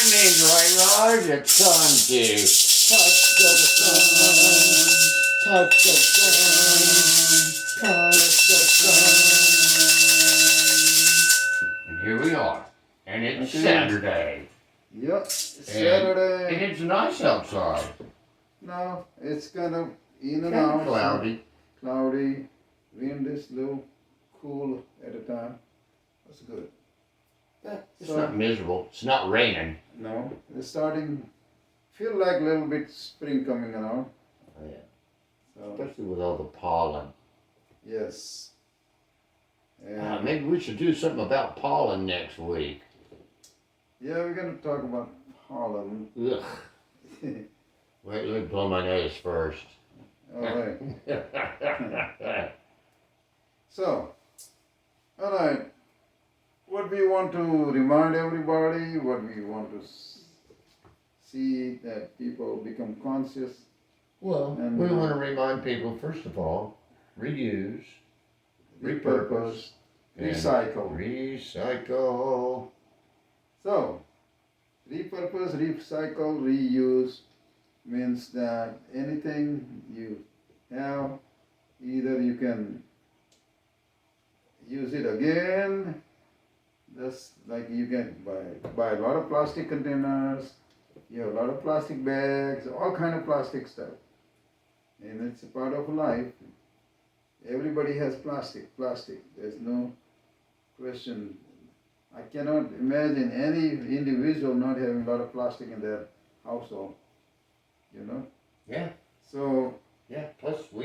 that means, right, Raj? It's time to touch the sun, touch the sun, touch the sun. And here we are. And it's Saturday. Yep, And Saturday. it's nice outside. No, it's kind of in and Kind out. of cloudy. Cloudy. Wind is a little cool at a time. That's good. It's not miserable. It's not raining. No, it's starting. Feel like a little bit spring coming around. Oh, yeah. So, Especially with all the pollen. yes. And Maybe we should do something about pollen next week. yeah, we're gonna talk about pollen. Ugh. Wait, let me blow my nose first. All right. So, all right. What we want to remind everybody, what we want to see that people become conscious. Well, And, we want to remind people, first of all, reuse, repurpose, and recycle. Recycle. So, repurpose, recycle, reuse means that anything you have, either you can use it again. That's like you can buy a lot of plastic containers, you have a lot of plastic bags, all kind of plastic stuff. And it's a part of life. Everybody has plastic. There's no question. I cannot imagine any individual not having a lot of plastic in their household. You know? Yeah. So yeah. Plus, we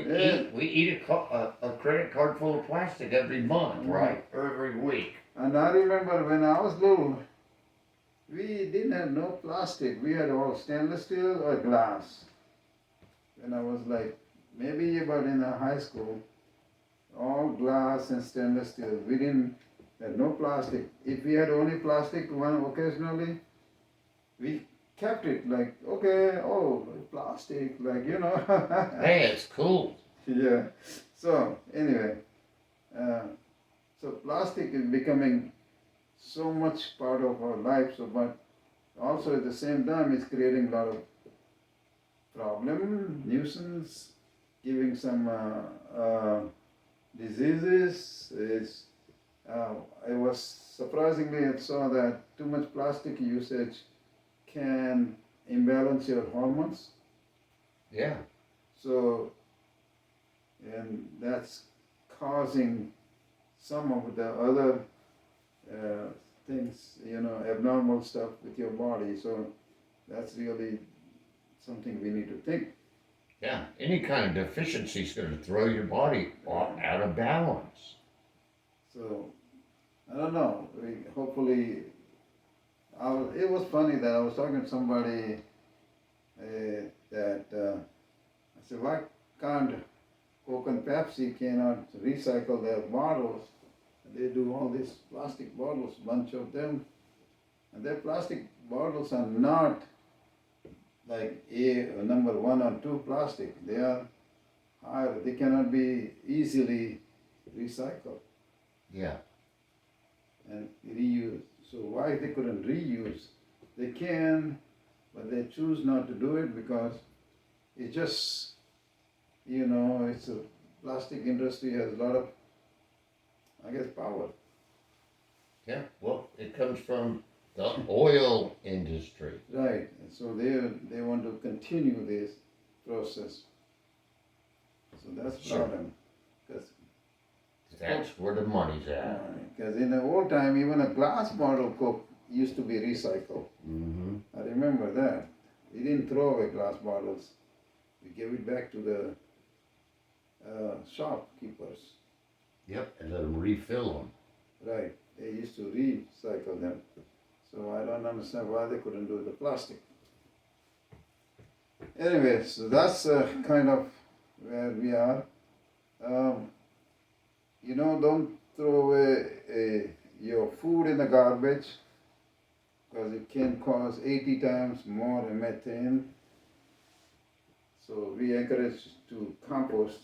eat a credit card full of plastic every month, right? Or every week. And I remember when I was little, we didn't have no plastic. We had all stainless steel or glass. When I was like maybe about in the high school, all glass and stainless steel. We didn't have no plastic. If we had only plastic one occasionally, we kept it like, okay, oh, plastic, like, you know. Hey, it's cool. Yeah. So anyway, so plastic is becoming so much part of our life. So, but also at the same time, it's creating a lot of problem, nuisance, giving some diseases. I was surprisingly I saw that too much plastic usage can imbalance your hormones. Yeah. So, and that's causing some of the other things, you know, abnormal stuff with your body. So that's really something we need to think. Yeah. Any kind of deficiency is going to throw your body out of balance. So, I don't know. Hopefully, it was funny that I was talking to somebody that I said, why can't Coke and Pepsi cannot recycle their bottles? They do all these plastic bottles, bunch of them, and their plastic bottles are not like number 1 or 2 plastic. They are higher. They cannot be easily recycled. Yeah. And reuse. So why they couldn't reuse? They can, but they choose not to do it because it just, you know, it's a plastic industry has a lot of, I guess, power. Yeah. Well, it comes from the oil industry. Right. And so they want to continue this process. So that's the problem. That's where the money's at. Because in the old time, even a glass bottle Coke used to be recycled. Mm-hmm. I remember that. We didn't throw away glass bottles. We gave it back to the shopkeepers. Yep, and let them refill them. Right. They used to recycle them. So I don't understand why they couldn't do the plastic. Anyway, so that's kind of where we are. You know, don't throw away your food in the garbage because it can cause 80 times more methane. So we encourage to compost.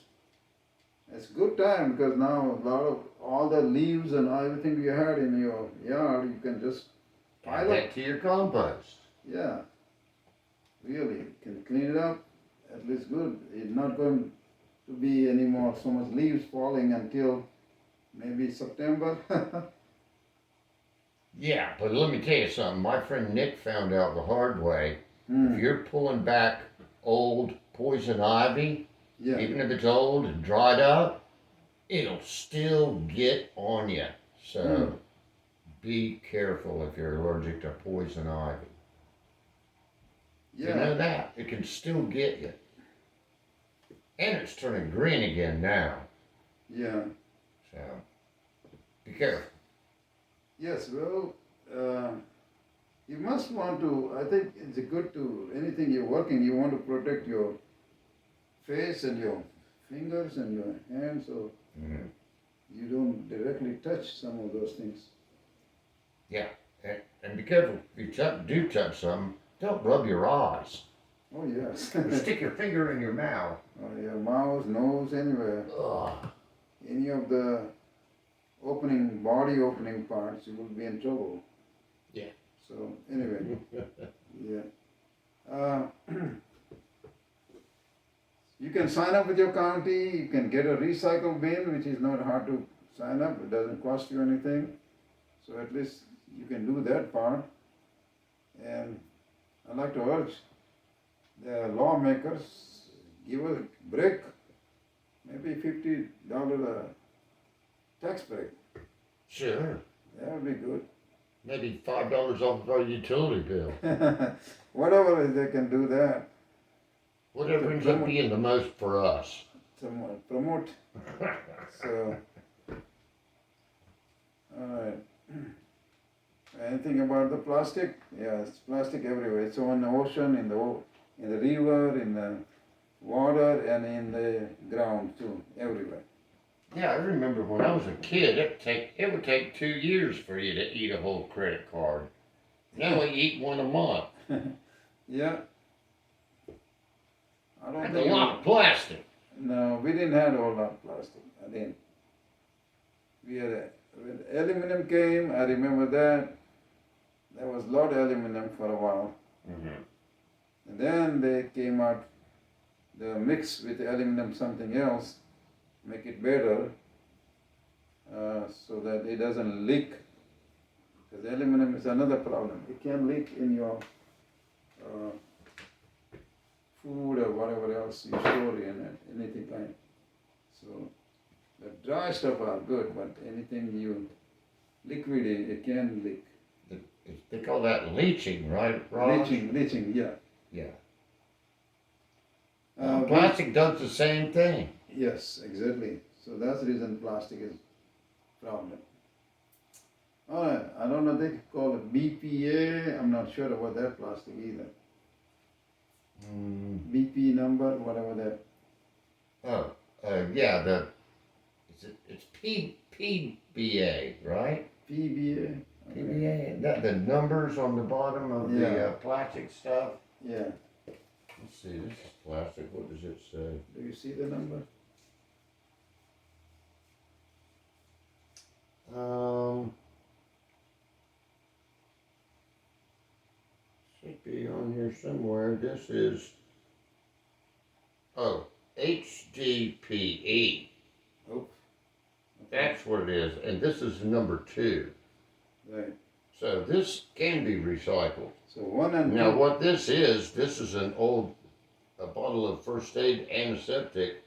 It's a good time because now a lot of all the leaves and everything you had in your yard, you can just Add that to your compost. Yeah, really, can clean it up, at least good. It's not going to be any more so much leaves falling until maybe September. Yeah, but let me tell you something. My friend Nick found out the hard way. If you're pulling back old poison ivy, Yeah. even if it's old and dried up, it'll still get on you. So be careful if you're allergic to poison ivy. Yeah. You know that? It can still get you. And it's turning green again now. Yeah. So be careful. Yes, well, you must want to, I think it's good to, anything you're working, you want to protect your face and your fingers and your hands so you don't directly touch some of those things. Yeah, and be careful. If you do touch something, don't rub your eyes. Oh, yes. Or stick your finger in your mouth. Or your mouth, nose, anywhere. Ugh. Any of the body opening parts, you will be in trouble. Yeah. So, anyway, yeah. You can sign up with your county, you can get a recycle bin, which is not hard to sign up, it doesn't cost you anything. So at least you can do that part. And I'd like to urge the lawmakers, give a break, maybe $50 tax break. Sure. That would be good. Maybe $5 off our utility bill. Whatever they can do that. Whatever ends up being the most for us. Somewhat promote. So, alright. Anything about the plastic? Yeah, it's plastic everywhere. It's on the ocean, in the river, in the water, and in the ground too. Everywhere. Yeah, I remember when I was a kid, it would take 2 years for you to eat a whole credit card. Now we eat one a month. Yeah. I don't That's think a lot of plastic. No, we didn't have a whole lot of plastic. I didn't. We had when aluminum came, I remember that. There was a lot of aluminum for a while. And then they came out, the mix with aluminum something else, make it better, so that it doesn't leak. Because aluminum is another problem. It can leak in your food or whatever else you store in it, anything kind. So the dry stuff are good, but anything you liquid it can leak. They call that leaching, right, Ross? Leaching, yeah. Yeah. Plastic does the same thing. Yes, exactly. So that's the reason plastic is problem. Alright, I don't know, they call it BPA, I'm not sure about that plastic either. BP number, whatever that. Yeah, it's PBA, right? PBA. Okay. PBA, the numbers on the bottom of the plastic stuff. Yeah. Let's see, this is plastic, what does it say? Do you see the number? Should be on here somewhere. This is, HDPE. Oh. Okay. That's what it is, and this is number 2. Right. So this can be recycled. So 1 and 2. Now what this is a bottle of first aid antiseptic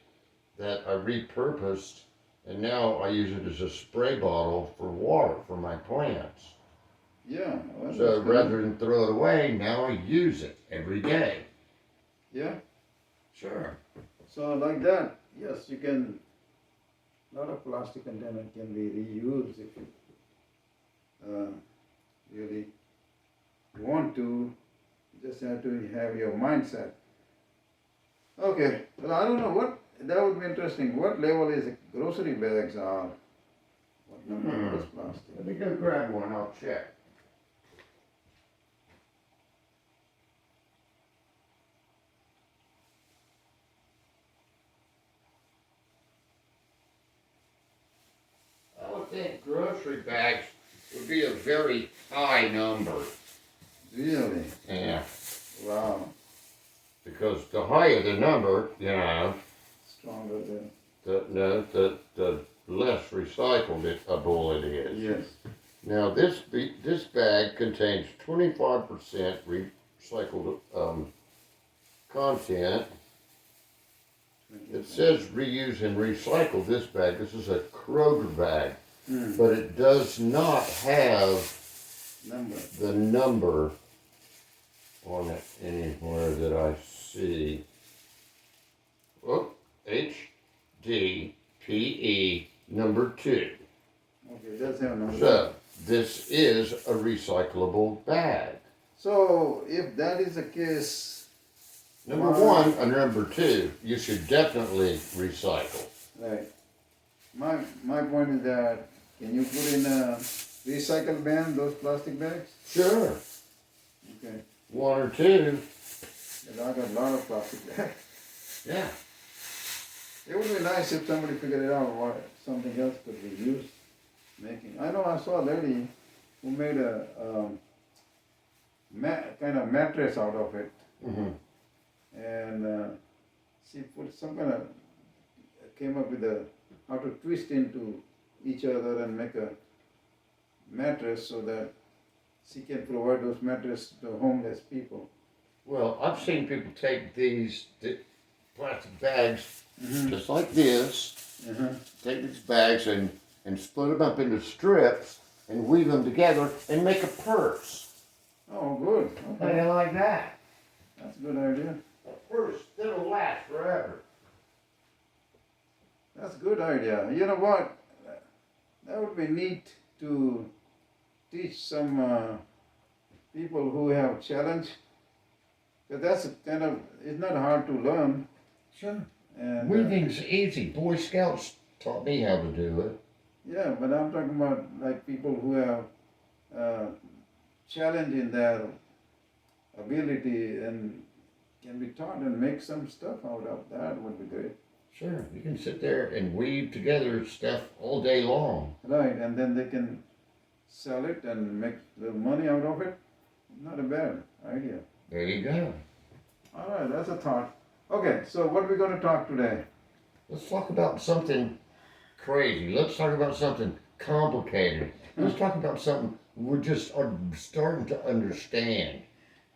that I repurposed, and now I use it as a spray bottle for water for my plants. Yeah. Well, So rather than throw it away, now I use it every day. Yeah. Sure. So like that, yes, you can. A lot of plastic container can be reused if you really want to. You just have to have your mindset. Okay. Well, I don't know what that would be interesting. What level is it? Grocery bags are? What number is plastic? Let me go grab one. I'll check. I would think grocery bags would be a very high number. Really? Yeah. Wow. Because the higher the number, Stronger than. the less recyclable it is. Yes. Now this bag contains 25% recycled content. It says reuse and recycle this bag. This is a Kroger bag, but it does not have the number on it anywhere that I see. Oh, HDPE number 2. Okay, that's how number. So this is a recyclable bag. So if that is the case, Number 1 and number 2, you should definitely recycle. right. My point is that can you put in a recycle bin those plastic bags? Sure. Okay. 1 or 2. Because I got a lot of plastic bags. Yeah. It would be nice if somebody figured it out what something else could be used making. I know I saw a lady who made a kind of mattress out of it. Mm-hmm. And she put some kind of, came up with how to twist into each other and make a mattress so that she can provide those mattresses to homeless people. Well, I've seen people take these plastic bags just like this, take these bags and split them up into strips and weave them together and make a purse. Oh, good. How Okay. do you like that? That's a good idea. A purse that'll last forever. That's a good idea. You know what? That would be neat to teach some people who have challenge. Because that's a kind of, it's not hard to learn. Sure. And Weaving's easy. Boy Scouts taught me how to do it. yeah, but I'm talking about like people who have challenge in their ability and can be taught and make some stuff out of that would be great. Sure. You can sit there and weave together stuff all day long. Right, and then they can sell it and make a little money out of it. Not a bad idea. There you go. All right, that's a thought. Okay, so what are we going to talk today? Let's talk about something crazy. Let's talk about something complicated. Let's talk about something we're just are starting to understand.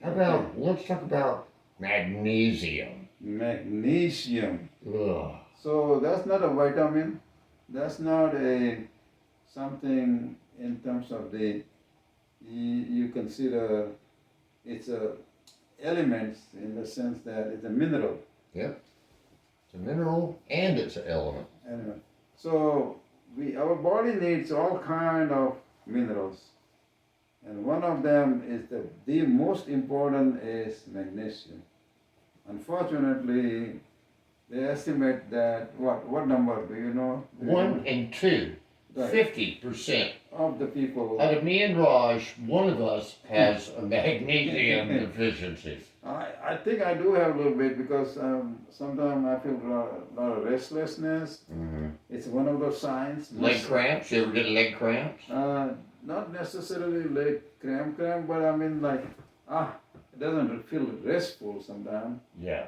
How about, let's talk about magnesium. Magnesium. Ugh. So that's not a vitamin. That's not a something in terms of the you consider it's a elements in the sense that it's a mineral. Yep. It's a mineral and it's an element. Anyway, so our body needs all kind of minerals, and one of them is the most important is magnesium. Unfortunately, they estimate that what number do you know? 1 and 2. Right. 50% Of the people. out of me and Raj, one of us has a magnesium deficiency. I think I do have a little bit because sometimes I feel a lot of restlessness. Mm-hmm. It's one of those signs. Leg cramps? You ever get leg cramps? Not necessarily leg cramp, but I mean like, it doesn't feel restful sometimes. Yeah.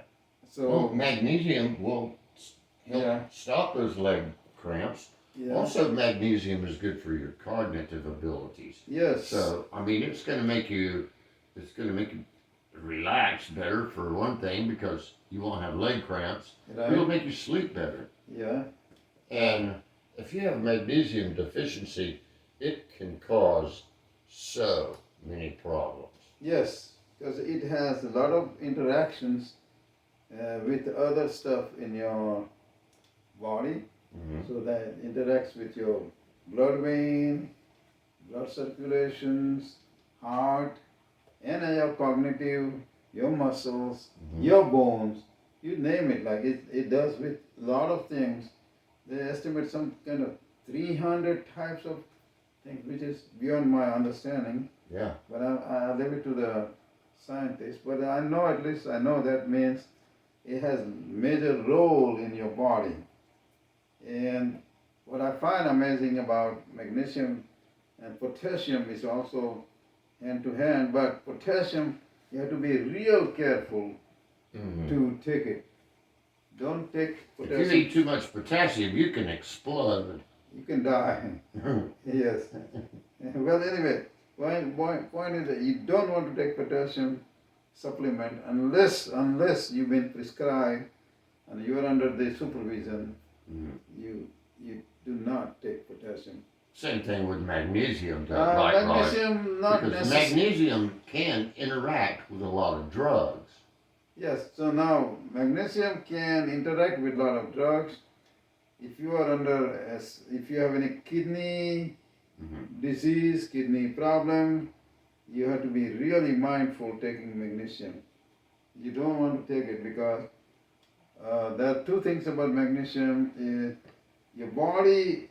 So Well, magnesium will help Yeah. stop those leg cramps. yeah. Also, magnesium is good for your cognitive abilities. Yes. So, I mean, it's going to make you relax better for one thing because you won't have leg cramps. Right. It'll make you sleep better. Yeah. And if you have magnesium deficiency, it can cause so many problems. Yes, because it has a lot of interactions with other stuff in your body. Mm-hmm. So that interacts with your blood vein, blood circulations, heart, and your cognitive, your muscles, your bones, you name it. Like it does with a lot of things. They estimate some kind of 300 types of things, which is beyond my understanding. Yeah. But I leave it to the scientists. But I know that means it has a major role in your body. And what I find amazing about magnesium and potassium is also hand to hand. But potassium, you have to be real careful to take it. Don't take potassium. If you eat too much potassium, you can explode. You can die. Yes. Well, anyway, point is that you don't want to take potassium supplement unless you've been prescribed and you are under the supervision. You do not take potassium. Same thing with magnesium, right? Magnesium, not Because necessarily. magnesium can interact with a lot of drugs. Yes, so now magnesium can interact with a lot of drugs. If you are if you have any kidney disease, kidney problem, you have to be really mindful taking magnesium. You don't want to take it because there are two things about magnesium. Your body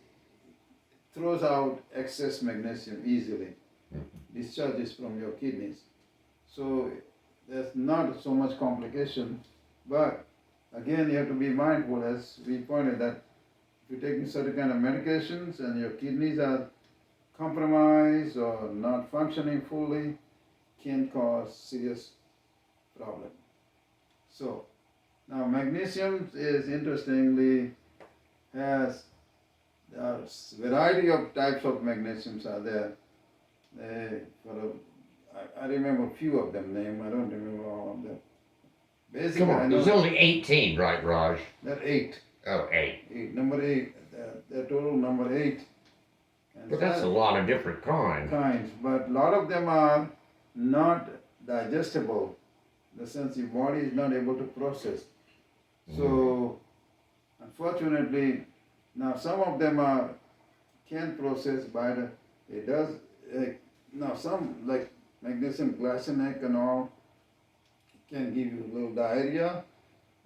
throws out excess magnesium easily, discharges from your kidneys. So there's not so much complication, but again you have to be mindful, as we pointed, that if you're taking certain kind of medications and your kidneys are compromised or not functioning fully, can cause serious problem. So now magnesium is interestingly has a variety of types of magnesiums are there. I remember a few of them name. I don't remember all of them. Basically, Come I on, know there's only 18, right, Raj? there are 8. Oh, 8. Number 8. The total number 8. And But that's a lot of different kinds. But a lot of them are not digestible. In the sense your body is not able to process. So, unfortunately, now some of them can process by it does. Now some like magnesium glycinate and all can give you a little diarrhea.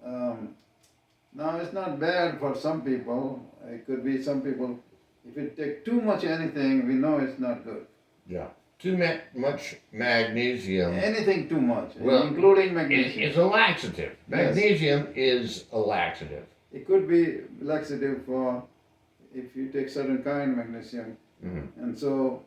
Now it's not bad for some people. It could be some people. If you take too much anything, we know it's not good. Yeah. Too much magnesium. Anything too much, Well, including magnesium. It's a laxative. Magnesium is a laxative. It could be laxative for if you take certain kind of magnesium. And so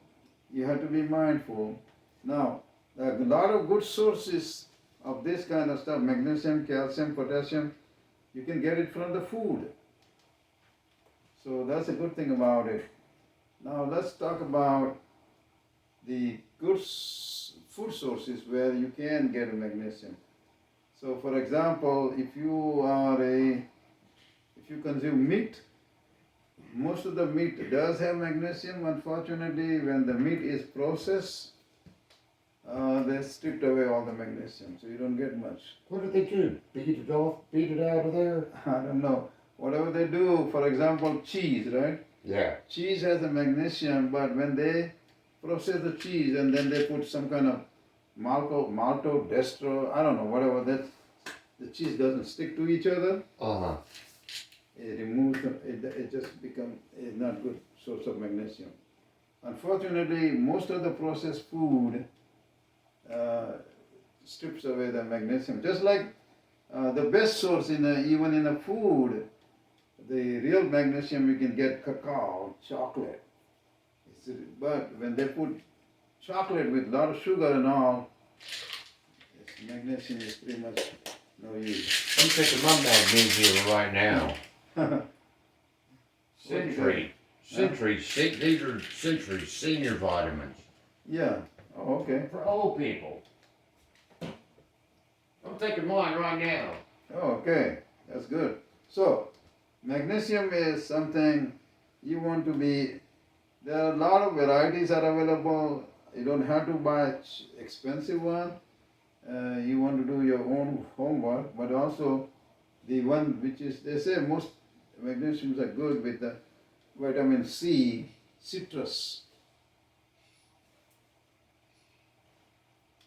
you have to be mindful. Now, there are a lot of good sources of this kind of stuff, magnesium, calcium, potassium. You can get it from the food. So that's a good thing about it. Now let's talk about the good food sources where you can get magnesium. So for example, if you consume meat, most of the meat does have magnesium. Unfortunately, when the meat is processed, they stripped away all the magnesium, so you don't get much. What do they do? Beat it out of there? I don't know. Whatever they do, for example, cheese, right? Yeah. Cheese has a magnesium, but when they process the cheese and then they put some kind of maltodextro, I don't know, whatever, the cheese doesn't stick to each other. It removes them, it just becomes a not good source of magnesium. Unfortunately, most of the processed food strips away the magnesium. Just like the best source even in a food, the real magnesium you can get cacao, chocolate. But when they put chocolate with a lot of sugar and all, magnesium is pretty much no use. I'm taking my magnesium right now. Century. These are Century senior vitamins. Yeah. Oh, okay. For old people. I'm taking mine right now. Oh, okay. That's good. So, magnesium is something you want to be. There are a lot of varieties are available. You don't have to buy expensive one. You want to do your own homework, but also the one which is, they say most magnesiums are good with the vitamin C, citrus.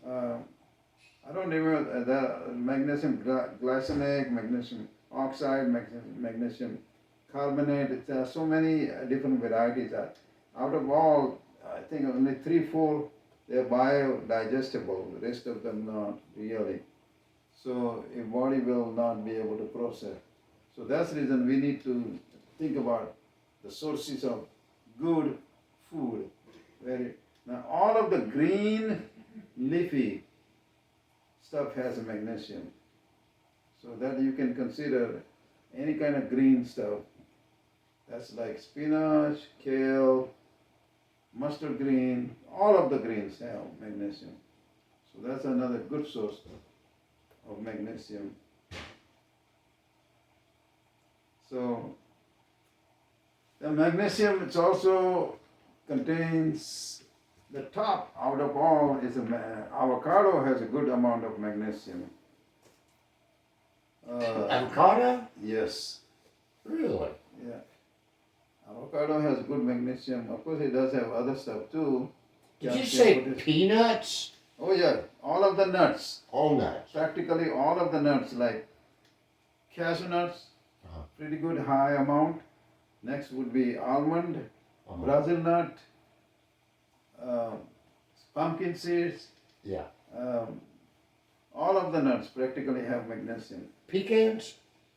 I don't remember the magnesium glycinate, magnesium oxide, magnesium carbonate. There are so many different varieties. Out of all, I think only 3-4 they're biodigestible. The rest of them not really. So your body will not be able to process. So that's the reason we need to think about the sources of good food. Now all of the green leafy stuff has a magnesium. So that you can consider any kind of green stuff. That's like spinach, kale, mustard green, all of the greens have magnesium. So that's another good source of magnesium. So the magnesium, it also contains the top out of all is avocado has a good amount of magnesium. Avocado? Yes, Really? yeah. Avocado has good magnesium. Of course, it does have other stuff too. Did you Calcium, say potassium. peanuts? Oh yeah, all of the nuts. All nuts. Practically all of the nuts, like cashew nuts, pretty good high amount. Next would be almond, Brazil nut, pumpkin seeds. Yeah. All of the nuts practically have magnesium. Pecans?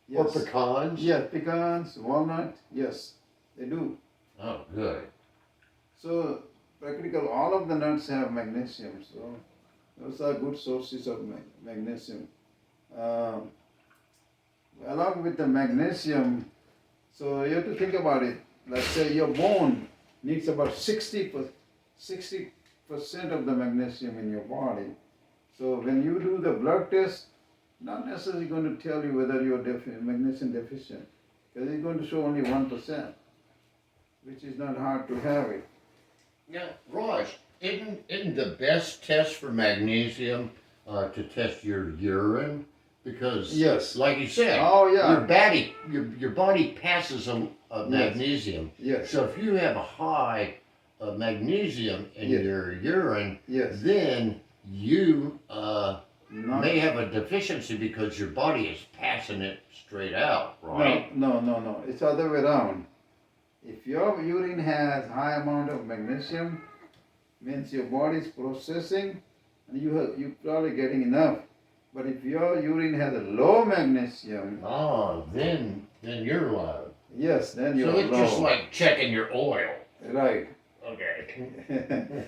Yes. Or pecans? Yeah, pecans, walnut, yes, they do. Oh, good. So practically all of the nuts have magnesium. So those are good sources of magnesium. Along with the magnesium, so you have to think about it. Let's say your bone needs about 60% of the magnesium in your body. So when you do the blood test, not necessarily going to tell you whether you're magnesium deficient, because it's going to show only 1%, which is not hard to have it. Now, Raj, isn't the best test for magnesium to test your urine? Because, Yes. like you said, Oh yeah. your body passes a magnesium. Yes. So if you have a high magnesium in Yes. your urine, Yes. then you Not, may have a deficiency because your body is passing it straight out, right? No. It's the other way around. If your urine has high amount of magnesium, means your body is processing, and you're probably getting enough. But if your urine has a low magnesium, Then you're low. yes, then you're So it's low. just like checking your oil. Right. Okay.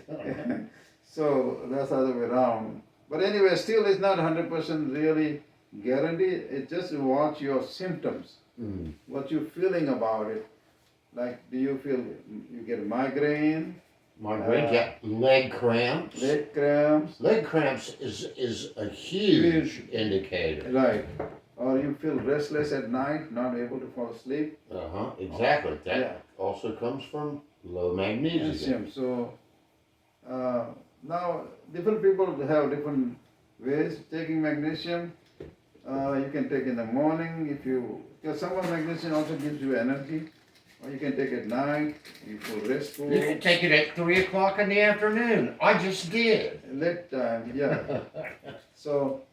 So that's the other way around. But anyway, still it's not 100% really guaranteed. It's just watch your symptoms, what you're feeling about it. Like, do you feel you get migraine? Migraine, yeah. Leg cramps. Leg cramps? Leg cramps is a huge indicator. Right. Or you feel restless at night, not able to fall asleep? Exactly. That Yeah. also comes from low magnesium. Magnesium. So now different people have different ways of taking magnesium. You can take in the morning because some of magnesium also gives you energy. Or you can take at night, you feel restful. You can take it at 3 o'clock in the afternoon. I just did. Late time, yeah. So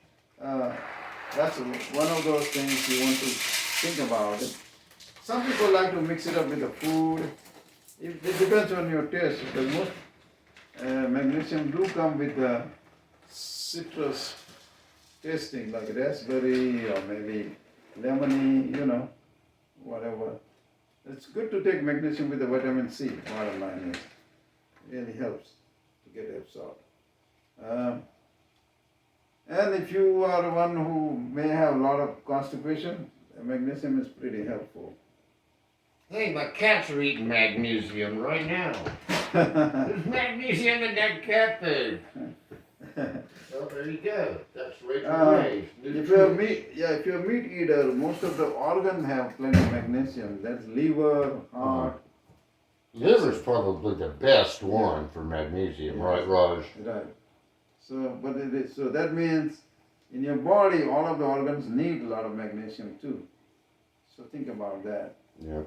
that's one of those things you want to think about. Some people like to mix it up with the food. It depends on your taste, because most magnesium do come with citrus tasting, like raspberry or maybe lemony, whatever. It's good to take magnesium with the vitamin C, bottom line is. It really helps to get absorbed. And if you are one who may have a lot of constipation, magnesium is pretty helpful. Hey, my cats are eating magnesium right now. There's magnesium in that cat food. Well, there you go. That's Rachel Ray's. If you're a meat eater, most of the organs have plenty of magnesium. That's liver, heart. Liver's probably the best one for magnesium, right, Raj? Right. So that means in your body, all of the organs need a lot of magnesium too. So think about that. Yeah.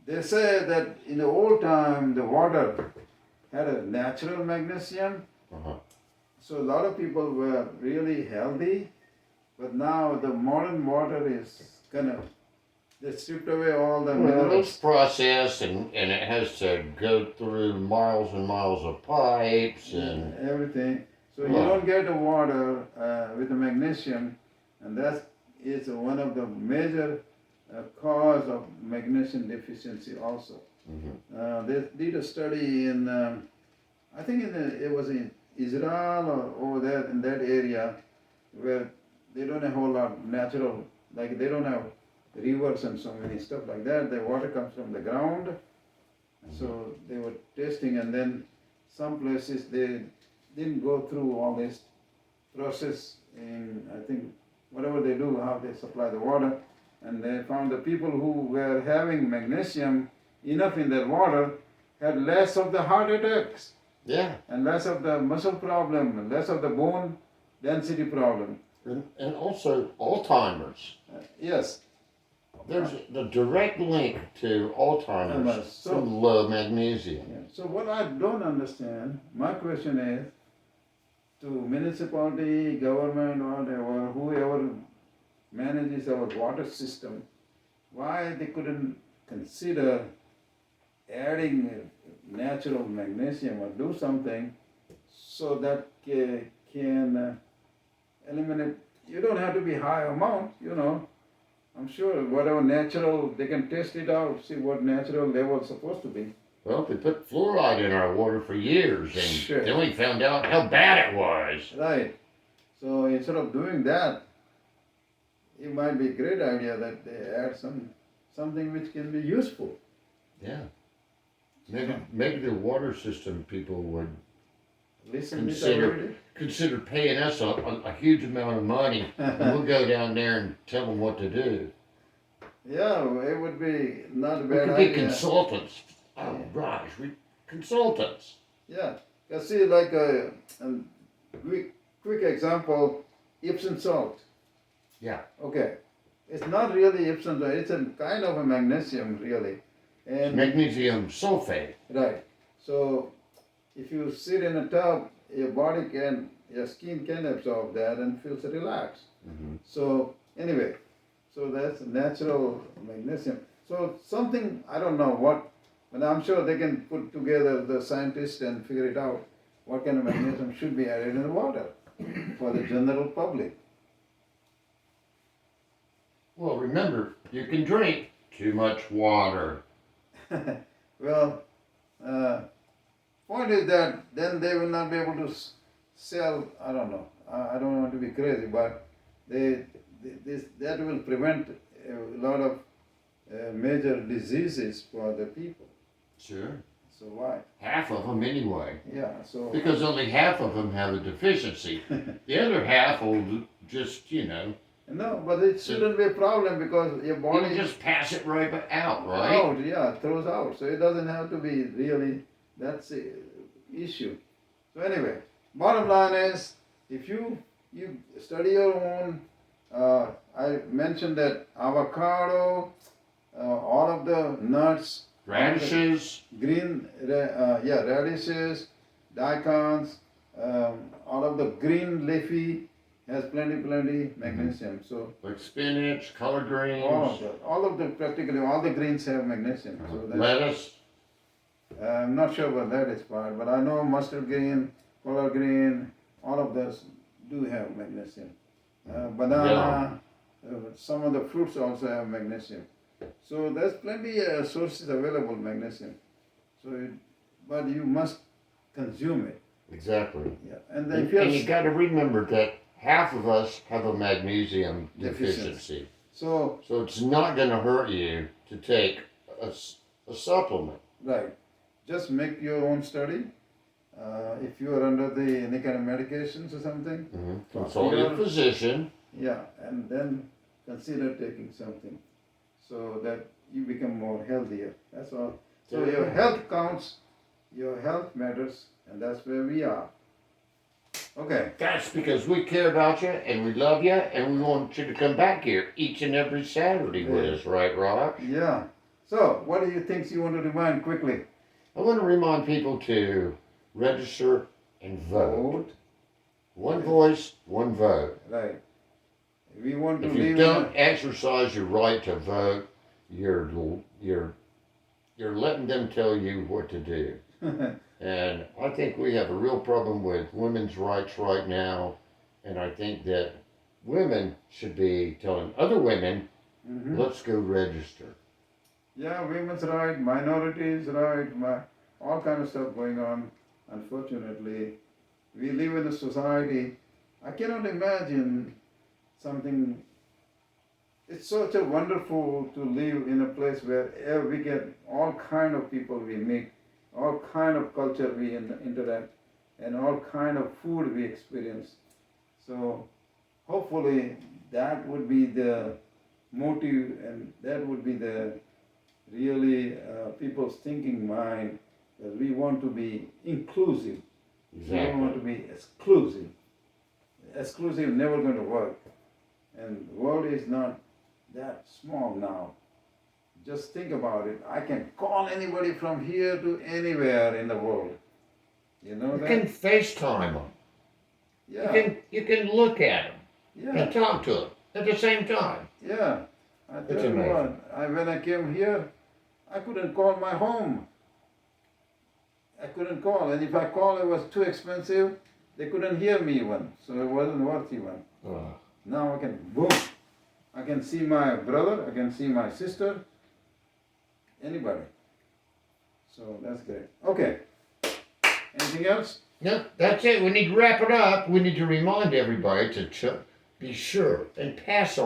They say that in the old time, the water had a natural magnesium. So a lot of people were really healthy, but now the modern water is they stripped away all the Well, minerals. it's processed and it has to go through miles and miles of pipes and Everything. So you don't get the water with the magnesium, and that is one of the major cause of magnesium deficiency also. They did a study in, I think it was in Israel or over there in that area where they don't have a whole lot natural, like they don't have rivers and so many stuff like that. The water comes from the ground. So they were testing, and then some places they didn't go through all this process in, I think, whatever they do, how they supply the water. And they found the people who were having magnesium enough in their water had less of the heart attacks Yeah. and less of the muscle problem and less of the bone density problem. And also Alzheimer's. Yes. There's the direct link to Alzheimer's So- from low magnesium. Yeah. So what I don't understand, my question is, to municipality, government, whatever, whoever manages our water system, why they couldn't consider adding natural magnesium or do something so that can eliminate. You don't have to be high amount, you know. I'm sure whatever natural, they can test it out, see what natural level is supposed to be. Well, they put fluoride in our water for years, and Sure. then we found out how bad it was. Right. So instead of doing that, it might be a great idea that they add something which can be useful. Yeah. Maybe the water system people would Listen to consider paying us a huge amount of money, and we'll go down there and tell them what to do. Yeah, it would be not a We bad could be idea. consultants. Oh Yeah. gosh, consultants. Yeah, you see, like a quick example, Epsom salt. Yeah. Okay, it's not really Epsom salt. It's a kind of a magnesium, really. And Magnesium sulfate. right. So if you sit in a tub, your skin can absorb that and feels relaxed. Mm-hmm. So anyway, so that's natural magnesium. So something, I don't know what, but I'm sure they can put together, the scientists, and figure it out what kind of magnesium should be added in the water for the general public. Well, remember, you can drink too much water. Well, point is that then they will not be able to sell, I don't know, I don't want to be crazy, but that will prevent a lot of major diseases for the people. Sure. So why? Half of them anyway. Yeah, so. Because only half of them have a deficiency. The other half will just, No, but it shouldn't be a problem because your body you just pass it right out, right? throws out. So it doesn't have to be really, that's the issue. So anyway, bottom line is, if you study your own, I mentioned that avocado, all of the nuts, Radishes. radishes, daikons, all of the green leafy has plenty magnesium. So Like spinach, collard greens. practically all the greens have magnesium. So that's, Lettuce. I'm not sure about that is part, but I know mustard green, collard green, all of those do have magnesium. Banana, some of the fruits also have magnesium. So there's plenty sources available magnesium. But you must consume it. Exactly. Yeah, and then And, if you're and you got to remember that half of us have a magnesium deficiency. So So it's not going to hurt you to take a supplement. right, just make your own study. If you are under any kind of medications or something, Consult your physician. yeah, and then consider taking something so that you become more healthier. That's all. So your health counts, your health matters, and that's where we are. Okay. That's because we care about you and we love you and we want you to come back here each and every Saturday with us, right, Rob? Yeah. So, what do you think you want to remind quickly? I want to remind people to register and vote. One voice, one vote. Right. We want to If you live don't exercise your right to vote, you're letting them tell you what to do. And I think we have a real problem with women's rights right now. And I think that women should be telling other women, let's go register. Yeah, women's right, minorities right, all kind of stuff going on. Unfortunately, we live in a society. I cannot imagine something. It's such a wonderful to live in a place where we get all kind of people we meet, all kind of culture we interact, and all kind of food we experience. So hopefully that would be the motive, and that would be the really people's thinking mind, that we want to be inclusive. We don't want to be exclusive. Exclusive never going to work. And the world is not that small now. Just think about it. I can call anybody from here to anywhere in the world. You know You that? can FaceTime them. Yeah. You can look at them Yeah. and talk to them at the same time. Yeah. I tell It's you amazing. what, when I came here, I couldn't call my home. I couldn't call, and if I called, it was too expensive. They couldn't hear me even, so it wasn't worth even. Oh. Now I can, boom, I can see my brother, I can see my sister, anybody. So that's great. Okay. Anything else? No, that's it. We need to wrap it up. We need to remind everybody to be sure and pass